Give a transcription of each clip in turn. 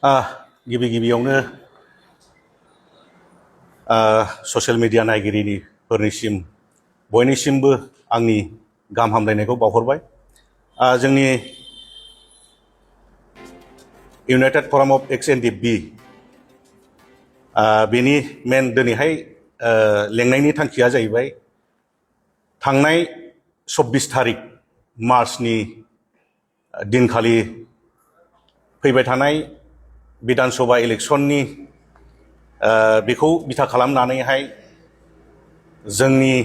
गिबि गिबियावनो social media नायगिरिफोरनिसिम बयनिसिमबो आंनि गाहाम हामलायनायखौ बावहरबाय। जोंनि इउनाइटेड फराम अफ एक्स.एन.डि.एफ.बि बेनि मेन दिनैहाय लेंनायनि थांखिया जाहैबाय थांनाय 24 तारिख मार्चनि दिनखालि फैबाय थानाय विधान सभा इलेक्शननि बेखौ बिथा खालामनानैहाय जोंनि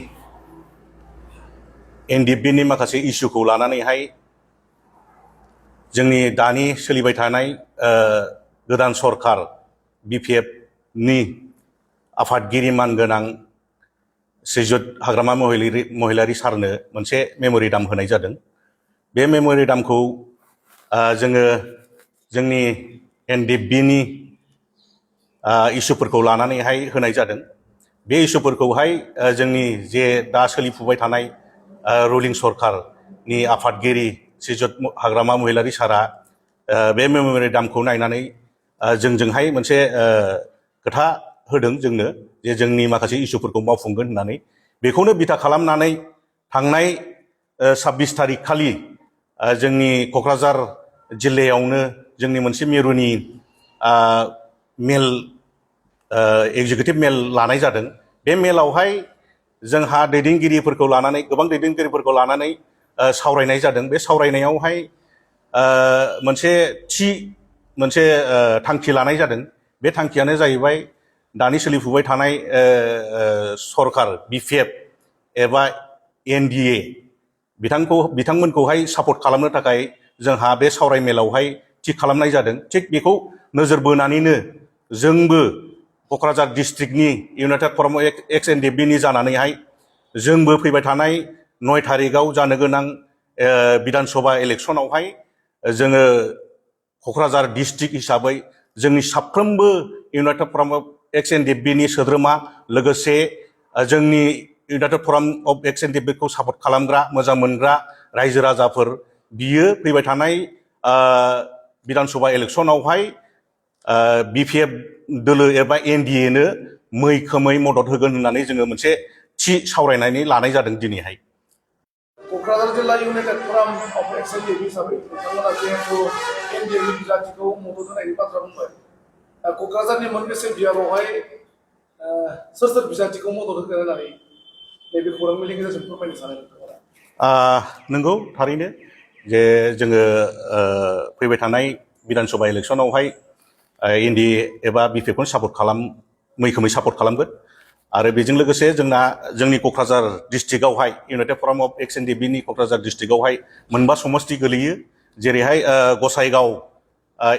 एन.डि.एफ.बि नि माखासे इस्युखौ लानानैहाय जोंनि दानि सोलिबाय थानाय गोदान सरकार बि.पि.एफ नि आफादगिरि मानगोनां श्रीयुत हाग्रामा महिलारी सारनो मोनसे मेम'रेन्डाम होनाय जादों। बे मेम'रेन्डामखौ जोङो जोंनि एन.डि.एफ.बि नि इस्युफोरखौ लानानैहाय होनाय जादों। बे इस्युफोरखौहाय जोंनि जे दा सोलिफुबाय थानाय रुलिं सरकारनि आफादगिरि श्रीयुत हाग्रामा महिलारी सारा बे मेम'रेन्डामखौ नायनानै जोंजोंहाय मोनसे खोथा होदों जोंनो जे जोंनि माखासे इस्युफोरखौ मावफुंगोन होननानै। बेखौनो बिथा खालामनानै थांनाय 26 तारिख खालि जोंनि क'क्राझार जिल्लायावनो जोंनि मोनसे मिरुनि मेल एग्जिकिउटिभ मेल लानाय जादों। बे मेलावहाय जोंहा दैदेनगिरिफोरखौ लानानै गोबां दैदेनगिरिफोरखौ लानानै सावरायनाय जादों। बे सावरायनायावहाय मोनसे थांखि लानाय जादों। बे थांखियानो जाहैबाय दानि सोलिफुबाय थानाय सरकार बि.पि.एफ एबा एन.डि.ए बिथांमोनखौहाय सापर्ट खालामनो थाखाय जोंहा बे सावराय मेलावहाय थि खालामनाय जादों। थिग बेखौ नोजोर बोनानैनो जोंबो क'क्राझार डिस्ट्रिक्टनि इउनाइटेड फराम अफ एक्स.एन.डि.एफ.बि नि जानानैहाय जोंबो फैबाय थानाय 9 तारिखआव जानो गोनां विधान सभा इलेक्शनावहाय जोङो क'क्राझार डिस्ट्रिक्ट हिसाबै जोंनि साफ्रोमबो इउनाइटेड फराम अफ एक्स.एन.डि.एफ.बि नि सोद्रोमा लोगोसे जोंनि इउनाइटेड फराम अफ एक्स.एन.डि.एफ.बि खौ सापर्ट खालामग्रा मोजां मोनग्रा रायजो राजाफोर बियो फैबाय थानाय विधान सभा इलेक्शनावहाय बि.पि.एफ दोलो एबा एन.डि.ए नो मैखोमै मदद होगोन होननानै जोङो मोनसे थि सावरायनानै लानाय जादों दिनैहाय। क'क्राझार जिल्ला इउनाइटेड फराम अफ एक्स.एन.डि.एफ.बि हिसाबै बिथांमोना जिहेतु एन.डि.ए बिजाथिखौ मदद होनायनि बाथ्रा बुंबाय। क'क्राझारनि मोनबेसे बियाबावहाय सोर सोर बिजाथिखौ मदद होगोन होननानै नैबे खौरां बिलाइनि गेजेरजों फोरमायनो सानो नोंथाङा? नंगौ थारैनो जे जोङो फैबाय थानाय विधान सभा इलेक्शनावहाय एन.डि.ए एबा बि.पि.एफ खौनो मैखोमै सापर्ट खालामगोन। आरो बेजों लोगोसे जोंनि क'क्राझार डिस्ट्रिक्टआवहाय इउनाइटेड फराम अफ एक्स.एन.डि.एफ.बि नि क'क्राझार डिस्ट्रिक्टआवहाय मोनबा समस्ति गोलैयो। जेरैहाय गसाइगाव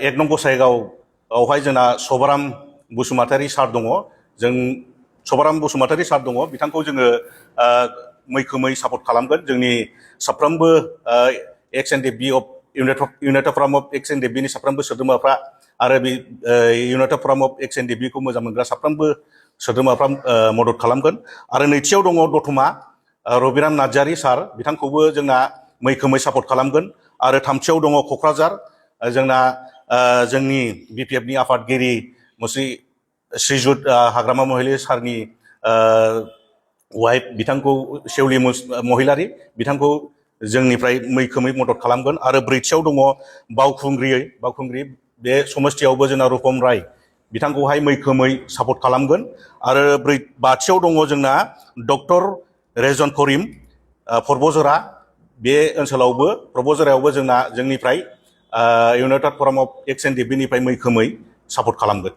1 नं गसाइगावआवहाय जोंना सभाराम बसुमतारी सार दङ। जों सभाराम बसुमतारी सार दङ, बिथांखौ जोङो मैखोमै सापर्ट खालामगोन। जोंनि साफ्रोमबो एक्स.एन.डि.एफ.बि अफ इउनाइटेड फराम अफ एक्स.एन.डि.एफ.बि नि साफ्रोमबो सोद्रोमाफ्रा आरो बे इउनाइटेड फराम अफ एक्स.एन.डि.एफ.बि खौ मोजां मोनग्रा साफ्रोमबो सोद्रोमाफ्रा मदद खालामगोन। आरो नैथियाव दङ दतमा रबिराम नार्जारी सार, बिथांखौबो जोंना मैखोमै सापर्ट खालामगोन। आरो थामथियाव दङ क'क्राझार जोंना जोंनि बि.पि.एफ नि आफादगिरि श्रीयुत हाग्रामा महिलारी सारनि वाइफ बिथांखौ सेवलि महिलारी, बिथांखौ जोंनिफ्राय मैखोमै मदद खालामगोन। आरो ब्रैथियाव दङ बावखुंग्रि बे समस्तियावबो जोंना रुपम राय, बिथांखौहाय मैखोमै सापर्ट खालामगोन। आरो बाथियाव दङ जोंना डक्टर रेजन करिम परबजरा, बे ओनसोलावबो परबजरायावबो जोंनिफ्राय इउनाइटेड फराम अफ एक्स.एन.डि.एफ.बि निफ्राय मैखोमै सापर्ट खालामगोन।